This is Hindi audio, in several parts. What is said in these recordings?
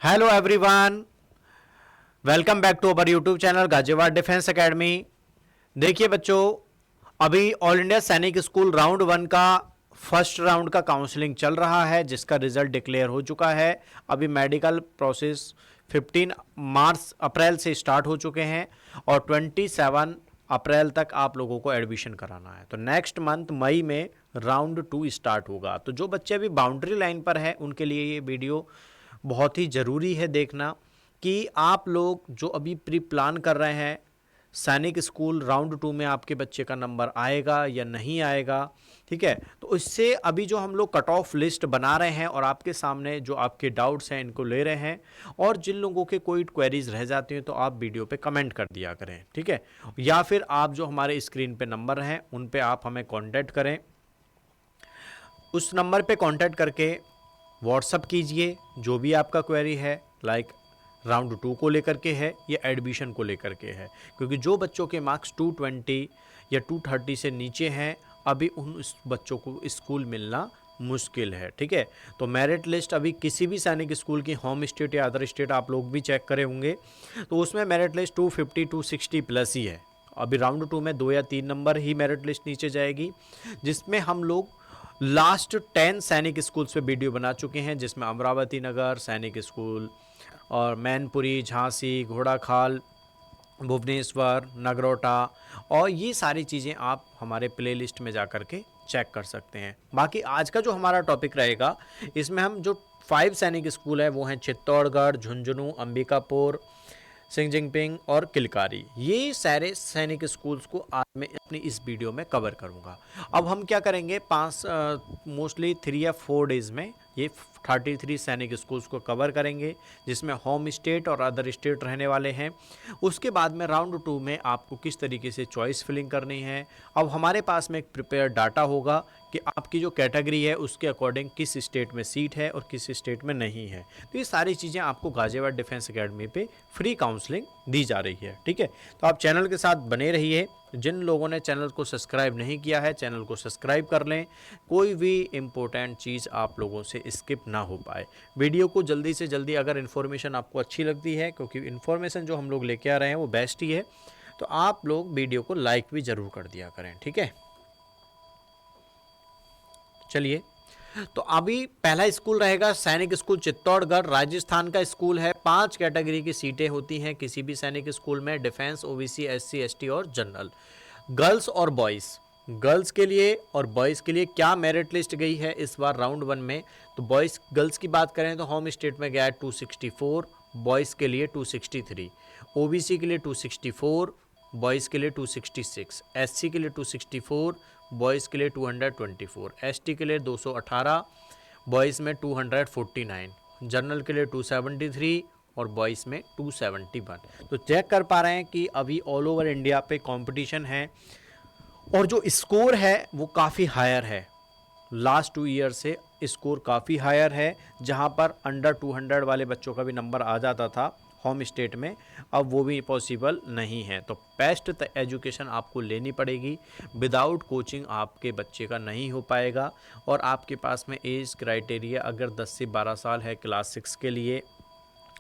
Hello everyone, welcome back to our YouTube channel Ghaziabad defence academy. देखिए बच्चों, अभी all India Sainik school round 1 का फर्स्ट राउंड का काउंसलिंग चल रहा है, जिसका रिजल्ट डिक्लेयर हो चुका है। अभी मेडिकल प्रोसेस 15 अप्रैल से स्टार्ट हो चुके हैं और 27 अप्रैल तक आप लोगों को एडमिशन कराना है। तो नेक्स्ट मंथ मई में राउंड 2 स्टार्ट होगा। तो जो बच्चे अभी बाउंड्री लाइन पर है उनके लिए ये वीडियो बहुत ही ज़रूरी है देखना कि आप लोग जो अभी प्री प्लान कर रहे हैं सैनिक स्कूल राउंड 2 में आपके बच्चे का नंबर आएगा या नहीं आएगा। ठीक है, तो इससे अभी जो हम लोग कट ऑफ लिस्ट बना रहे हैं और आपके सामने जो आपके डाउट्स हैं इनको ले रहे हैं, और जिन लोगों के कोई क्वेरीज रह जाती हैं तो आप वीडियो पे कमेंट कर दिया करें। ठीक है, या फिर आप जो हमारे स्क्रीन पे नंबर हैं उन पे आप हमें कॉन्टैक्ट करें। उस नंबर पे कांटेक्ट करके व्हाट्सअप कीजिए जो भी आपका क्वेरी है, लाइक राउंड 2 को लेकर के है या एडमिशन को लेकर के है, क्योंकि जो बच्चों के मार्क्स 220 या 230 से नीचे हैं अभी उन बच्चों को स्कूल मिलना मुश्किल है। ठीक है, तो मेरिट लिस्ट अभी किसी भी सैनिक स्कूल की होम स्टेट या अदर स्टेट आप लोग भी चेक करे होंगे, तो उसमें मेरिट लिस्ट 250 260 प्लस ही है। अभी राउंड 2 में 2 या 3 नंबर ही मेरिट लिस्ट नीचे जाएगी, जिसमें हम लोग लास्ट 10 सैनिक स्कूल्स पे वीडियो बना चुके हैं, जिसमें अमरावती नगर सैनिक स्कूल और मैनपुरी, झांसी, घोड़ाखाल, भुवनेश्वर, नगरोटा, और ये सारी चीज़ें आप हमारे प्लेलिस्ट में जा कर के चेक कर सकते हैं। बाकी आज का जो हमारा टॉपिक रहेगा इसमें हम जो 5 सैनिक स्कूल है वो हैं चित्तौड़गढ़, झुंझुनू, अंबिकापुर, सिंह जिंगपिंग और किलकारी। ये सारे सैनिक स्कूल्स को आज मैं अपनी इस वीडियो में कवर करूंगा। अब हम क्या करेंगे, मोस्टली 3 या 4 डेज में ये 33 सैनिक स्कूल्स को कवर करेंगे, जिसमें होम स्टेट और अदर स्टेट रहने वाले हैं। उसके बाद में राउंड 2 में आपको किस तरीके से चॉइस फिलिंग करनी है। अब हमारे पास में एक प्रिपेयर डाटा होगा कि आपकी जो कैटेगरी है उसके अकॉर्डिंग किस स्टेट में सीट है और किस स्टेट में नहीं है। तो ये सारी चीज़ें आपको गाजियाबाद डिफेंस एकेडमी पे फ्री काउंसलिंग दी जा रही है। ठीक है, तो आप चैनल के साथ बने रहिए। जिन लोगों ने चैनल को सब्सक्राइब नहीं किया है चैनल को सब्सक्राइब कर लें, कोई भी इम्पोर्टेंट चीज़ आप लोगों से स्किप ना हो पाए। वीडियो को जल्दी से जल्दी, अगर इन्फॉर्मेशन आपको अच्छी लगती है, क्योंकि इन्फॉर्मेशन जो हम लोग लेके आ रहे हैं वो बेस्ट ही है, तो आप लोग वीडियो को लाइक भी ज़रूर कर दिया करें। ठीक है, चलिए, तो अभी पहला स्कूल रहेगा सैनिक स्कूल चित्तौड़गढ़, राजस्थान का स्कूल है। 5 कैटेगरी की सीटें होती हैं किसी भी सैनिक स्कूल में, डिफेंस, ओबीसी, एससी, एसटी और जनरल। गर्ल्स और बॉयज़, गर्ल्स के लिए और बॉयज़ के लिए क्या मेरिट लिस्ट गई है इस बार राउंड 1 में। तो बॉयज़ गर्ल्स की बात करें तो होम स्टेट में गया है 264, बॉयज़ के लिए 263, ओबीसी के लिए 264, बॉयज़ के लिए 266, एससी के लिए 264, बॉयज़ के लिए 224, एसटी के लिए 218, बॉयज़ में 249, जनरल के लिए 273 और बॉयज़ में 271। तो चेक कर पा रहे हैं कि अभी ऑल ओवर इंडिया पे कंपटीशन है और जो स्कोर है वो काफ़ी हायर है। लास्ट 2 ईयर से स्कोर काफ़ी हायर है, जहां पर अंडर 200 वाले बच्चों का भी नंबर आ जाता था होम स्टेट में, अब वो भी पॉसिबल नहीं है। तो बेस्ट एजुकेशन आपको लेनी पड़ेगी, विदाउट कोचिंग आपके बच्चे का नहीं हो पाएगा। और आपके पास में एज क्राइटेरिया अगर 10 से 12 साल है क्लास 6 के लिए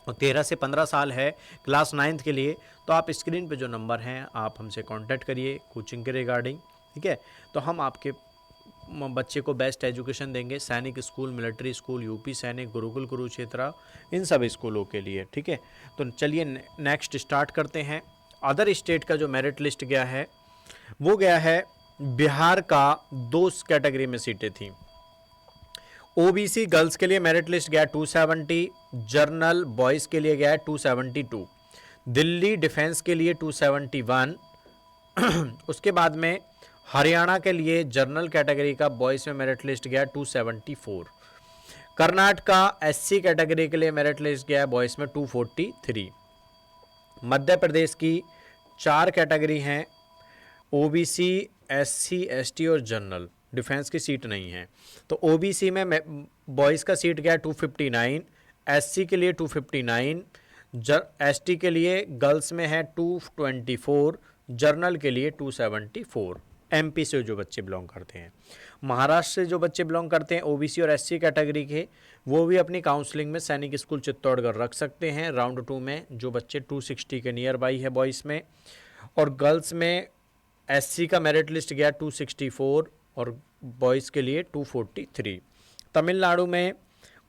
और 13 से 15 साल है क्लास 9th के लिए, तो आप स्क्रीन पे जो नंबर हैं आप हमसे कांटेक्ट करिए कोचिंग के रिगार्डिंग। ठीक है, तो हम आपके बच्चे को बेस्ट एजुकेशन देंगे सैनिक स्कूल, मिलिट्री स्कूल, यूपी सैनिक, गुरुकुल कुरुक्षेत्र, इन सब स्कूलों के लिए। ठीक है, तो चलिए नेक्स्ट स्टार्ट करते हैं। अदर स्टेट का जो मेरिट लिस्ट गया है वो गया है बिहार का, 2 कैटेगरी में सीटें थी। ओबीसी गर्ल्स के लिए मेरिट लिस्ट गया 270, जर्नल बॉयज़ के लिए गया है 272, दिल्ली डिफेंस के लिए 271, उसके बाद में हरियाणा के लिए जर्नल कैटेगरी का बॉयज़ में मेरिट लिस्ट गया 274, कर्नाटका एससी कैटेगरी के लिए मेरिट लिस्ट गया बॉयज़ में 243, मध्य प्रदेश की 4 कैटेगरी हैं, ओबीसी, एससी, एसटी और जनरल, डिफेंस की सीट नहीं है। तो ओबीसी में बॉयज़ का सीट गया 259, एससी के लिए 259, एसटी के लिए गर्ल्स में है 224, जर्नल के लिए 274। एमपी से जो बच्चे बिलोंग करते हैं। महाराष्ट्र से जो बच्चे बिलोंग करते हैं ओबीसी और एससी कैटेगरी के, वो भी अपनी काउंसलिंग में सैनिक स्कूल चित्तौड़गढ़ रख सकते हैं राउंड 2 में, जो बच्चे 260 के नियर बाई है बॉयज़ में। और गर्ल्स में एससी का मेरिट लिस्ट गया 264 और बॉयज़ के लिए 243। तमिलनाडु में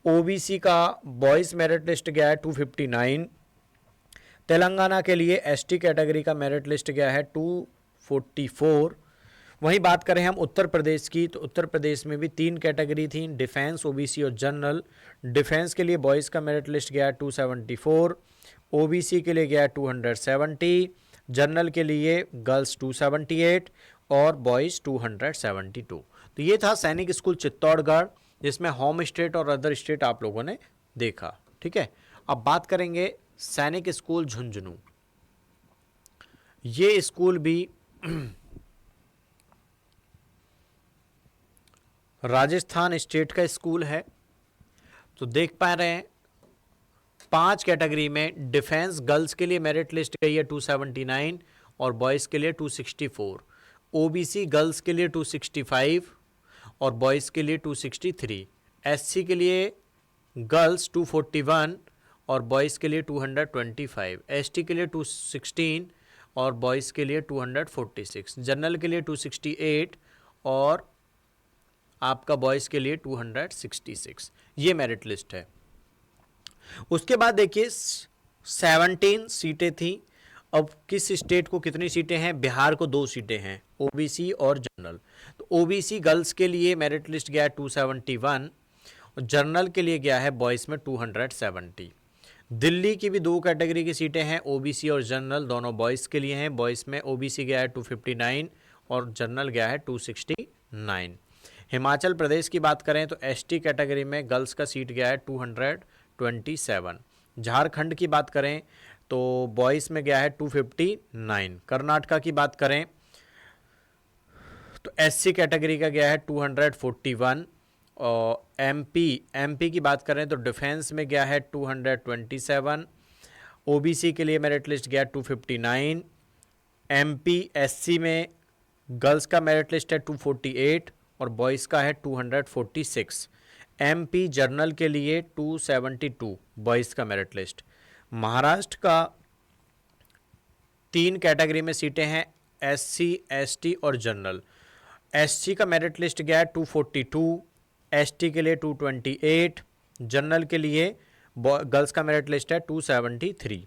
ओबीसी का बॉयज़ मेरिट लिस्ट गया है 259। तेलंगाना के लिए एसटी कैटेगरी का मेरिट लिस्ट गया है 244। वहीं बात करें हम उत्तर प्रदेश की, तो उत्तर प्रदेश में भी 3 कैटेगरी थी, डिफेंस, ओबीसी और जनरल। डिफेंस के लिए बॉयज़ का मेरिट लिस्ट गया है 274, ओबीसी के लिए गया है 270, जनरल के लिए गर्ल्स 278 और बॉयज़ 272। तो ये था सैनिक स्कूल चित्तौड़गढ़, जिसमें होम स्टेट और अदर स्टेट आप लोगों ने देखा। ठीक है, अब बात करेंगे सैनिक स्कूल झुंझुनू। ये स्कूल भी राजस्थान स्टेट का स्कूल है। तो देख पा रहे हैं 5 कैटेगरी में डिफेंस गर्ल्स के लिए मेरिट लिस्ट गई है 279 और बॉयज़ के लिए 264, ओबीसी गर्ल्स के लिए 265 और बॉयज़ के लिए 263, एससी के लिए गर्ल्स 241 और बॉयज़ के लिए 225, एसटी के लिए 216 और बॉयज़ के लिए 246, जनरल के लिए 268 और आपका बॉयज़ के लिए 266। ये मेरिट लिस्ट है। उसके बाद देखिए 17 सीटें थी। अब किस स्टेट को कितनी सीटें हैं? बिहार को 2 सीटें हैं, ओबीसी और जनरल। तो ओबीसी गर्ल्स के लिए मेरिट लिस्ट गया है 271 और जनरल के लिए गया है बॉयज़ में 270। दिल्ली की भी 2 कैटेगरी की सीटें हैं, ओबीसी और जनरल, दोनों बॉयज़ के लिए हैं। बॉयज़ में ओबीसी गया है 259 और जनरल गया है 269। हिमाचल प्रदेश की बात करें तो एसटी कैटेगरी में गर्ल्स का सीट गया है 227। झारखंड की बात करें तो बॉयज़ में गया है 259। कर्नाटका की बात करें तो एससी कैटेगरी का गया है 241 और एमपी की बात करें तो डिफेंस में गया है 227, ओबीसी के लिए मेरिट लिस्ट गया 259, एमपी एससी में गर्ल्स का मेरिट लिस्ट है 248 और बॉयज़ का है 246, एमपी जनरल के लिए 272 बॉयज़ का मेरिट लिस्ट। महाराष्ट्र का 3 कैटेगरी में सीटें हैं, एससी, एसटी और जनरल। एससी का मेरिट लिस्ट गया है 242, एसटी के लिए 228, जनरल के लिए गर्ल्स का मेरिट लिस्ट है 273।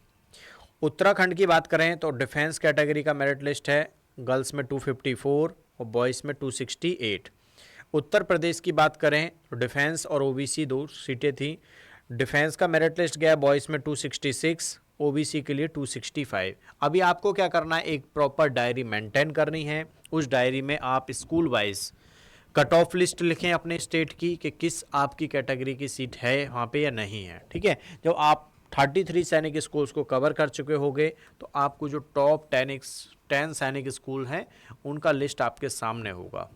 उत्तराखंड की बात करें तो डिफेंस कैटेगरी का मेरिट लिस्ट है गर्ल्स में 254 और बॉयज़ में 268। उत्तर प्रदेश की बात करें तो डिफेंस और ओबीसी 2 सीटें थी। डिफेंस का मेरिट लिस्ट गया बॉयज़ में 266, ओबीसी के लिए 265। अभी आपको क्या करना है, एक प्रॉपर डायरी मेंटेन करनी है। उस डायरी में आप school wise cut off list लिखें अपने स्टेट की कि किस आपकी कैटेगरी की सीट है वहाँ पे या नहीं है। ठीक है, जब आप 33 सैनिक स्कूल्स को कवर कर चुके होंगे तो आपको जो टॉप 10 सैनिक स्कूल हैं उनका लिस्ट आपके सामने होगा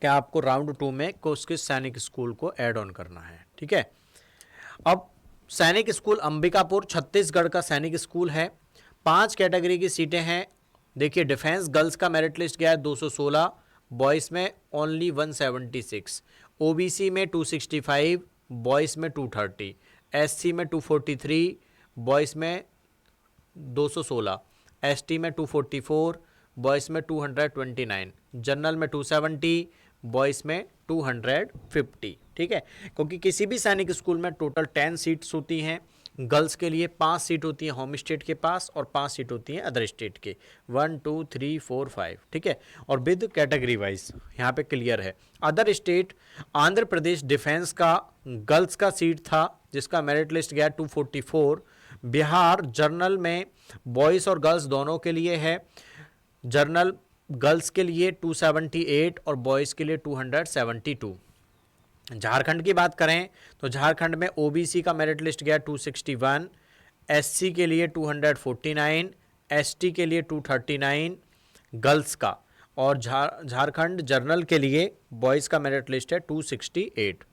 कि आपको राउंड 2 में किस सैनिक स्कूल को ऐड ऑन करना है। ठीक है, अब सैनिक स्कूल अंबिकापुर छत्तीसगढ़ का सैनिक स्कूल है। 5 कैटेगरी की सीटें हैं। देखिए डिफेंस गर्ल्स का मेरिट लिस्ट गया है 216, बॉयज़ में ओनली 176, ओबीसी में 265, बॉयज़ में 230, एससी में 243, बॉयज़ में 216, एसटी में 244, बॉयज़ में 229, जनरल में 270, बॉयज़ में 250। ठीक है, क्योंकि किसी भी सैनिक स्कूल में टोटल 10 सीट्स होती हैं। गर्ल्स के लिए 5 सीट होती हैं होम स्टेट के पास और 5 सीट होती हैं अदर स्टेट के, 1 2 3 4 5। ठीक है, और विद कैटेगरी वाइज यहाँ पे क्लियर है। Other state Andhra Pradesh defence का गर्ल्स का सीट था जिसका मेरिट लिस्ट गया 244। बिहार जर्नल में बॉयज़ और गर्ल्स दोनों के लिए है। जर्नल गर्ल्स के लिए 278 और बॉयज़ के लिए 272। झारखंड की बात करें तो झारखंड में ओबीसी का मेरिट लिस्ट गया 261, एससी के लिए 249, एसटी के लिए 239 गर्ल्स का, और झारखंड जर्नल के लिए बॉयज़ का मेरिट लिस्ट है 268।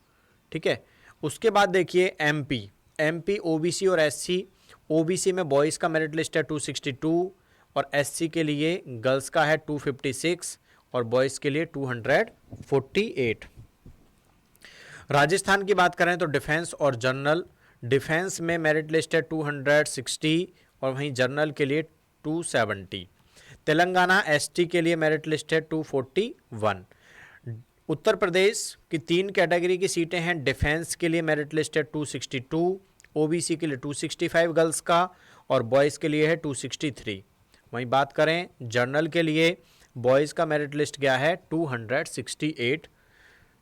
ठीक है, उसके बाद देखिए एमपी ओबीसी और एससी। ओबीसी में बॉयज़ का मेरिट लिस्ट है 262, और एससी के लिए गर्ल्स का है 256 और बॉयज़ के लिए 248। राजस्थान की बात करें तो डिफेंस और जनरल, डिफेंस में मेरिट लिस्ट है 260 और वहीं जनरल के लिए 270। तेलंगाना एसटी के लिए मेरिट लिस्ट है 241। उत्तर प्रदेश की 3 कैटेगरी की सीटें हैं। डिफेंस के लिए मेरिट लिस्ट है 262, ओबीसी के लिए 265 गर्ल्स का और बॉयज़ के लिए है 263। वहीं बात करें जनरल के लिए, बॉयज़ का मेरिट लिस्ट गया है 268।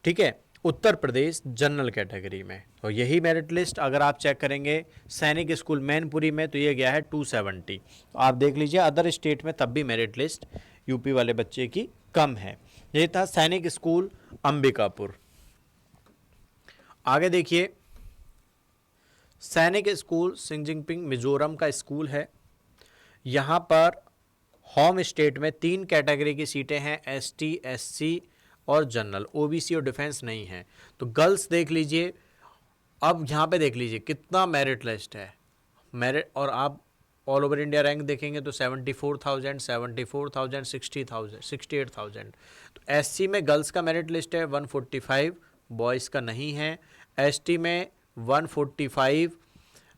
ठीक है, उत्तर प्रदेश जनरल कैटेगरी में। तो यही मेरिट लिस्ट अगर आप चेक करेंगे सैनिक स्कूल मैनपुरी में तो ये गया है 270। तो आप देख लीजिए अदर स्टेट में तब भी मेरिट लिस्ट यूपी वाले बच्चे की कम है। ये था सैनिक स्कूल अंबिकापुर। आगे देखिए, सैनिक स्कूल सिंजिंगपिंग मिजोरम का स्कूल है। यहाँ पर होम स्टेट में 3 कैटेगरी की सीटें हैं, एसटी, एससी और जनरल, ओबीसी और डिफेंस नहीं है। तो गर्ल्स देख लीजिए, अब यहाँ पे देख लीजिए कितना मेरिट लिस्ट है, मेरिट, और आप ऑल ओवर इंडिया रैंक देखेंगे तो 74,000, 74,000, 60,000, 68,000। तो एससी में गर्ल्स का मेरिट लिस्ट है 145, बॉयज़ का नहीं है। एसटी में 145,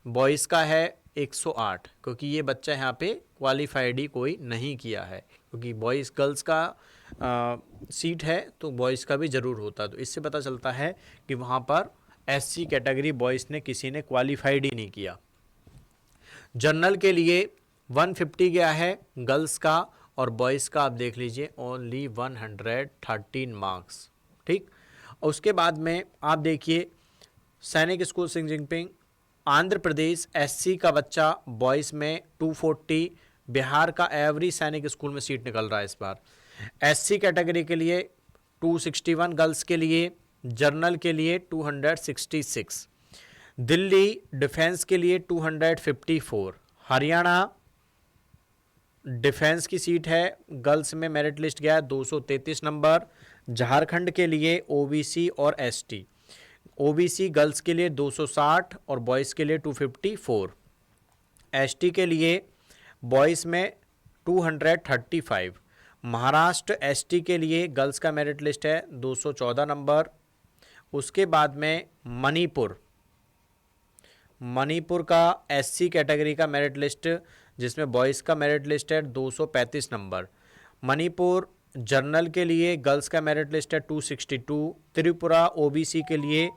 बॉयज़ का है 108, क्योंकि ये बच्चा यहाँ पे क्वालिफाइड ही कोई नहीं किया है, क्योंकि बॉयज़ गर्ल्स का सीट है तो बॉयज़ का भी ज़रूर होता। तो इससे पता चलता है कि वहाँ पर एससी कैटेगरी बॉयज़ ने किसी ने क्वालिफाइड ही नहीं किया। जनरल के लिए 150 गया है गर्ल्स का और बॉयज़ का आप देख लीजिए ओनली 113 मार्क्स। ठीक, उसके बाद में आप देखिए सैनिक स्कूल सिंजिंगपिंग आंध्र प्रदेश, एससी का बच्चा बॉयज़ में 240, बिहार का एवरी सैनिक स्कूल में सीट निकल रहा है इस बार। एससी कैटेगरी के लिए 261 गर्ल्स के लिए, जनरल के लिए 266। दिल्ली डिफेंस के लिए 254। हरियाणा डिफेंस की सीट है, गर्ल्स में मेरिट लिस्ट गया है 233 नंबर। झारखंड के लिए ओबीसी और एसटी, ओबीसी गर्ल्स के लिए 260 और बॉयज़ के लिए 254। एसटी के लिए बॉयज़ में 235। महाराष्ट्र एसटी के लिए गर्ल्स का मेरिट लिस्ट है 214 नंबर। उसके बाद में मणिपुर का एससी कैटेगरी का मेरिट लिस्ट, जिसमें बॉयज़ का मेरिट लिस्ट है 235 नंबर। मणिपुर जनरल के लिए गर्ल्स का मेरिट लिस्ट है 262। त्रिपुरा ओबीसी के लिए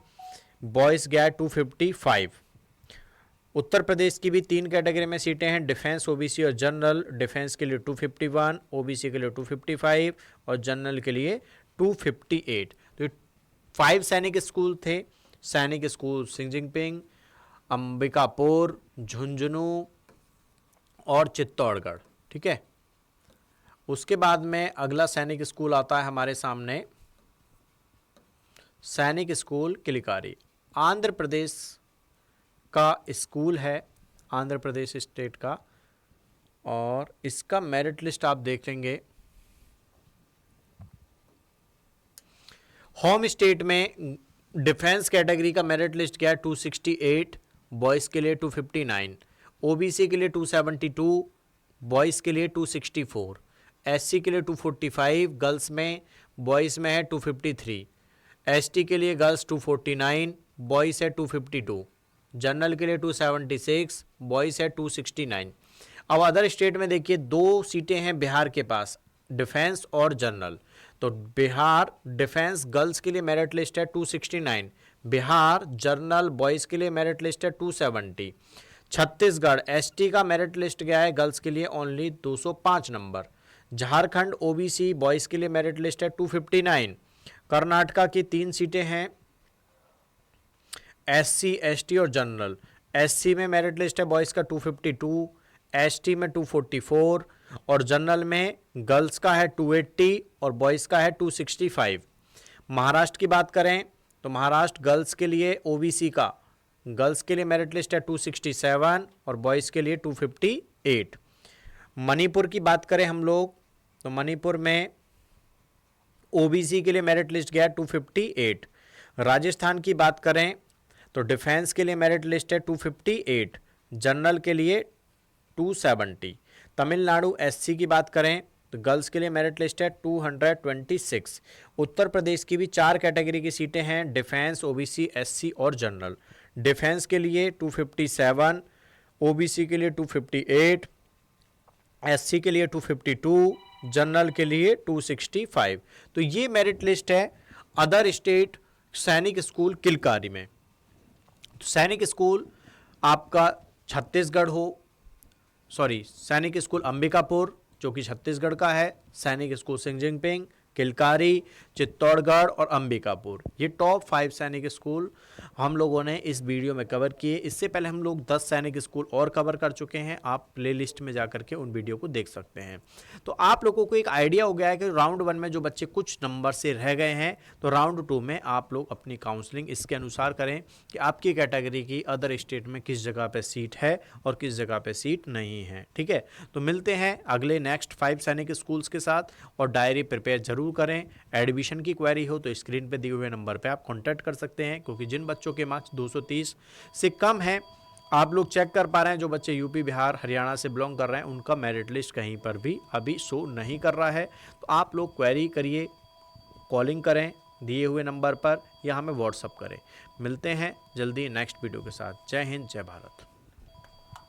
बॉयज़ गया 255। उत्तर प्रदेश की भी 3 कैटेगरी में सीटें हैं, डिफेंस, ओबीसी और जनरल। डिफेंस के लिए 251, ओबीसी के लिए 255 और जनरल के लिए 258। तो 5 सैनिक स्कूल थे, सैनिक स्कूल सिंजिंगपिंग, अंबिकापुर, झुंझुनू और चित्तौड़गढ़। ठीक है, उसके बाद में अगला सैनिक स्कूल आता है हमारे सामने, सैनिक स्कूल किलिकारी। आंध्र प्रदेश का स्कूल है, आंध्र प्रदेश स्टेट का, और इसका मेरिट लिस्ट आप देख लेंगे। होम स्टेट में डिफेंस कैटेगरी का मेरिट लिस्ट क्या है 268, बॉयज़ के लिए 259, ओबीसी के लिए 272, बॉयज़ के लिए 264, एससी के लिए 245, गर्ल्स में, बॉयज़ में है 253, एसटी के लिए गर्ल्स 249, बॉयज़ है 252, जनरल के लिए 276, बॉयज़ है 269। अब अदर स्टेट में देखिए 2 सीटें हैं बिहार के पास, डिफेंस और जनरल। तो बिहार डिफेंस गर्ल्स के लिए मेरिट लिस्ट है 269, बिहार जनरल बॉयज़ के लिए मेरिट लिस्ट है 270। छत्तीसगढ़ एसटी का मेरिट लिस्ट गया है गर्ल्स के लिए only 205 number. Jharkhand OBC boys के लिए मेरिट लिस्ट है 259। कर्नाटका की 3 सीटें हैं, एससी, एसटी और जनरल। एससी में मेरिट लिस्ट है बॉयज़ का 252, एसटी में 244 और जनरल में गर्ल्स का है 280 और बॉयज़ का है 265। महाराष्ट्र की बात करें तो महाराष्ट्र गर्ल्स के लिए ओबीसी का, गर्ल्स के लिए मेरिट लिस्ट है 267 और बॉयज़ के लिए 258। मणिपुर की बात करें हम लोग तो मणिपुर में ओबीसी के लिए मेरिट लिस्ट गया 258। राजस्थान की बात करें तो डिफेंस के लिए मेरिट लिस्ट है 258, जनरल के लिए 270। तमिलनाडु एससी की बात करें तो गर्ल्स के लिए मेरिट लिस्ट है 226। उत्तर प्रदेश की भी 4 कैटेगरी की सीटें हैं, डिफेंस, ओबीसी, एससी और जनरल। डिफेंस के लिए 257, ओबीसी के लिए 258, एससी के लिए 252, जनरल के लिए 265। तो ये मेरिट लिस्ट है अदर स्टेट सैनिक स्कूल किलकारी में। तो सैनिक स्कूल आपका छत्तीसगढ़ हो, सॉरी सैनिक स्कूल अंबिकापुर जो कि छत्तीसगढ़ का है, सैनिक स्कूल सिंह जिनपिंग, किलकारी, चित्तौड़गढ़ और अंबिकापुर, ये टॉप 5 सैनिक स्कूल हम लोगों ने इस वीडियो में कवर किए। इससे पहले हम लोग 10 सैनिक स्कूल और कवर कर चुके हैं, आप प्लेलिस्ट में जा करके उन वीडियो को देख सकते हैं। तो आप लोगों को एक आइडिया हो गया है कि राउंड 1 में जो बच्चे कुछ नंबर से रह गए हैं, तो राउंड 2 में आप लोग अपनी काउंसलिंग इसके अनुसार करें कि आपकी कैटेगरी की अदर स्टेट में किस जगह पे सीट है और किस जगह पे सीट नहीं है। ठीक है, तो मिलते हैं अगले नेक्स्ट 5 सैनिक स्कूल्स के साथ, और डायरी प्रिपेयर जरूर करें। एडमिशन की क्वेरी हो तो स्क्रीन पे दिए हुए नंबर पे आप कांटेक्ट कर सकते हैं, क्योंकि जिन बच्चों के मार्क्स 230 से कम हैं, आप लोग चेक कर पा रहे हैं, जो बच्चे यूपी, बिहार, हरियाणा से बिलोंग कर रहे हैं, उनका मेरिट लिस्ट कहीं पर भी अभी शो नहीं कर रहा है। तो आप लोग क्वेरी करिए, कॉलिंग करें दिए हुए नंबर पर या हमें व्हाट्सअप करें। मिलते हैं जल्दी नेक्स्ट वीडियो के साथ। जय हिंद, जय भारत।